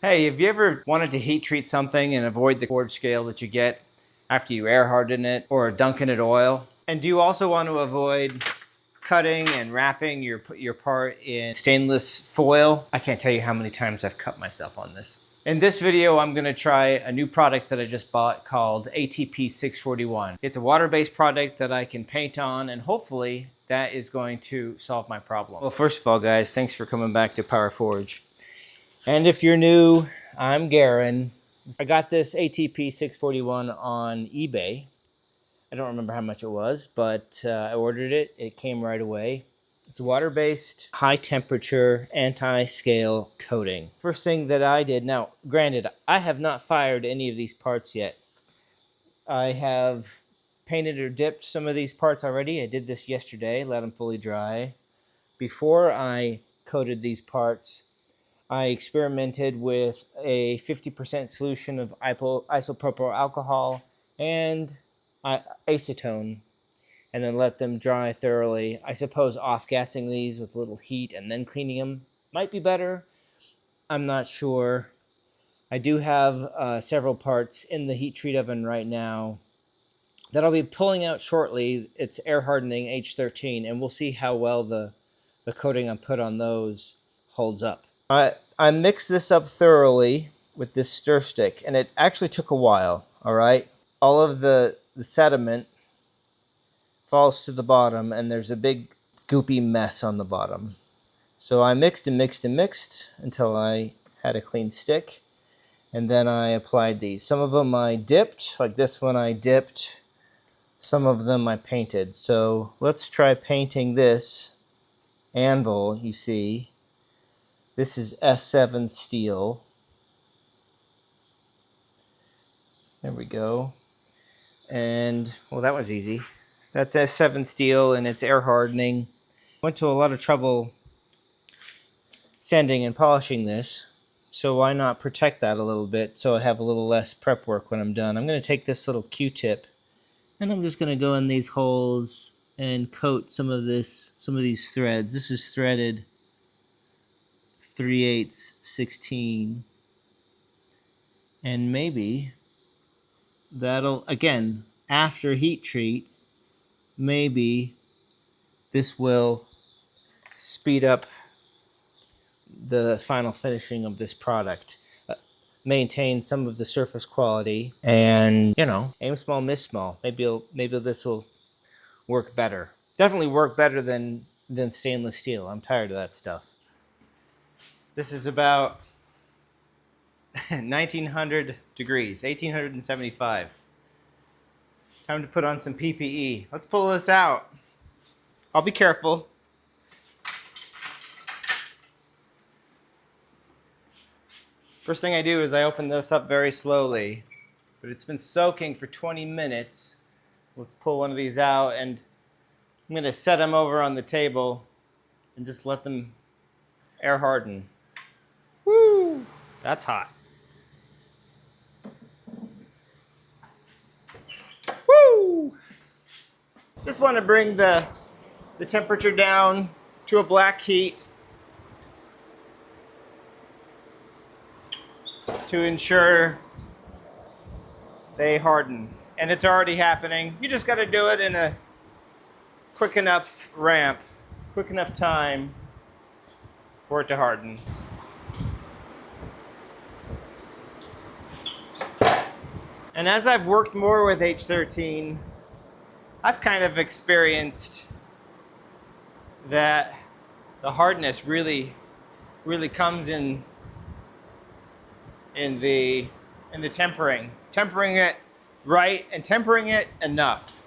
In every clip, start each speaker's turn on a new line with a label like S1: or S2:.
S1: Hey, have you ever wanted to heat treat something and avoid the forge scale that you get after you air harden it or dunk in it oil? And do you also want to avoid cutting and wrapping your part in stainless foil? I can't tell you how many times I've cut myself on this. In this video, I'm going to try a new product that I just bought called ATP-641. It's a water-based product that I can paint on, and hopefully that is going to solve my problem. Well, first of all, guys, thanks for coming back to Power Forge. And if you're new, I'm Garen. I got this ATP-641 on eBay. I don't remember how much it was, but I ordered it. It came right away. It's a water-based, high-temperature, anti-scale coating. First thing that I did, now granted, I have not fired any of these parts yet. I have painted or dipped some of these parts already. I did this yesterday, let them fully dry. Before I coated these parts, I experimented with a 50% solution of isopropyl alcohol and acetone, and then let them dry thoroughly. I suppose off-gassing these with a little heat and then cleaning them might be better. I'm not sure. I do have several parts in the heat treat oven right now that I'll be pulling out shortly. It's air hardening H13, and we'll see how well the coating I put on those holds up. I mixed this up thoroughly with this stir stick, and it actually took a while, all right? All of the sediment falls to the bottom, and there's a big goopy mess on the bottom. So I mixed and mixed and mixed until I had a clean stick, and then I applied these. Some of them I dipped, like this one I dipped. Some of them I painted. So let's try painting this anvil, you see. This is S7 steel. There we go. And, well, that was easy. That's S7 steel, and it's air hardening. Went to a lot of trouble sanding and polishing this, so why not protect that a little bit so I have a little less prep work when I'm done. I'm going to take this little Q-tip, and I'm just going to go in these holes and coat some of these threads. This is threaded 3/8 16, and maybe that'll, again, after heat treat, maybe this will speed up the final finishing of this product, maintain some of the surface quality, and, you know, aim small, miss small. Maybe this will work better. Definitely work better than stainless steel. I'm tired of that stuff. This is about 1900 degrees, 1875. Time to put on some PPE. Let's pull this out. I'll be careful. First thing I do is I open this up very slowly, but it's been soaking for 20 minutes. Let's pull one of these out, and I'm going to set them over on the table and just let them air harden. Woo! That's hot. Woo! Just want to bring the temperature down to a black heat to ensure they harden. And it's already happening. You just got to do it in a quick enough ramp, quick enough time for it to harden. And as I've worked more with H13, I've kind of experienced that the hardness really comes in the tempering it right and tempering it enough.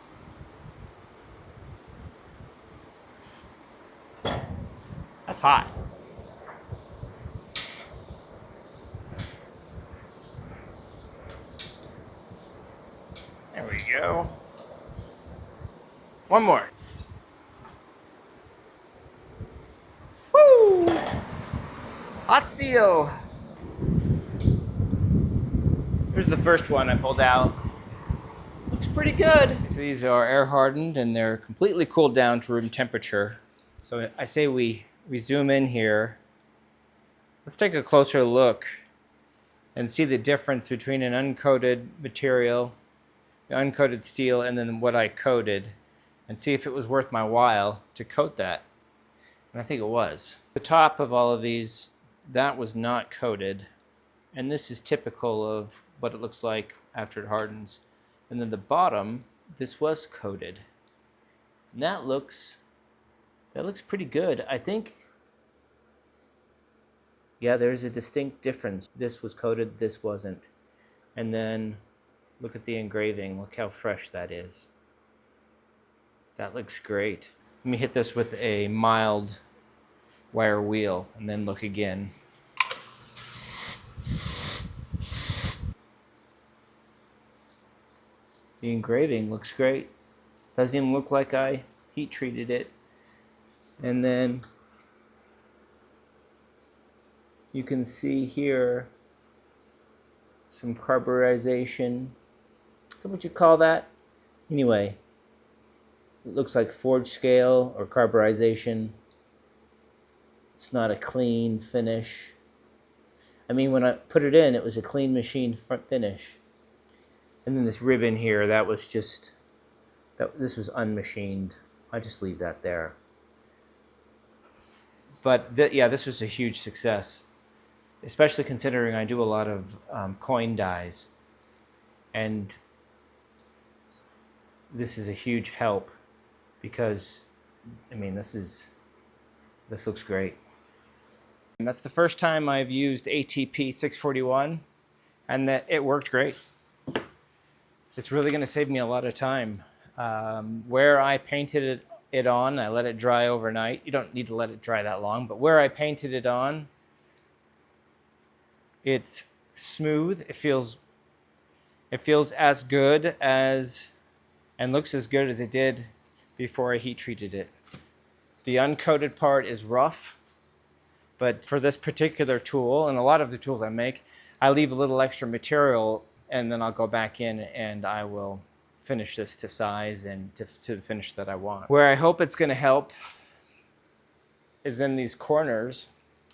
S1: That's hot. There we go. One more. Woo! Hot steel. Here's the first one I pulled out. Looks pretty good. So these are air hardened, and they're completely cooled down to room temperature. So I say we zoom in here. Let's take a closer look and see the difference between an uncoated material, the uncoated steel, and then what I coated, and see if it was worth my while to coat that. And I think it was. The top of all of these, that was not coated, and this is typical of what it looks like after it hardens. And then the bottom, this was coated, and that looks pretty good. I think, yeah, there's a distinct difference. This was coated, this wasn't. And then look at the engraving. Look how fresh that is. That looks great. Let me hit this with a mild wire wheel and then look again. The engraving looks great. Doesn't even look like I heat treated it. And then you can see here some carburization. Is that what you call that? Anyway, it looks like forged scale or carburization. It's not a clean finish. I mean, when I put it in, it was a clean machined front finish. And then this ribbon here, that was just, this was unmachined. I just leave that there. But yeah, this was a huge success, especially considering I do a lot of coin dies. And this is a huge help because, I mean, this looks great. And that's the first time I've used ATP-641, and that it worked great. It's really going to save me a lot of time. Where I painted it on, I let it dry overnight. You don't need to let it dry that long, but where I painted it on, it's smooth. It feels as good as, and looks as good as it did before I heat treated it. The uncoated part is rough, but for this particular tool, and a lot of the tools I make, I leave a little extra material, and then I'll go back in and I will finish this to size and to the finish that I want. Where I hope it's going to help is in these corners,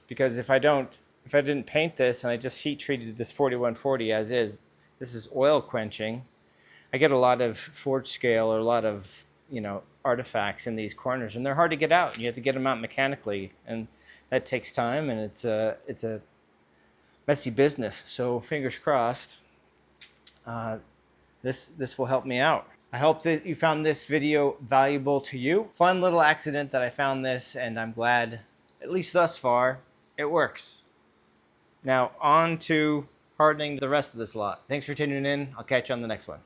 S1: because if I didn't paint this and I just heat treated this 4140 as is, this is oil quenching, I get a lot of forged scale or a lot of, you know, artifacts in these corners, and they're hard to get out. You have to get them out mechanically, and that takes time, and it's a messy business. So fingers crossed, this will help me out. I hope that you found this video valuable to you. Fun little accident that I found this, and I'm glad, at least thus far, it works. Now on to hardening the rest of this lot. Thanks for tuning in. I'll catch you on the next one.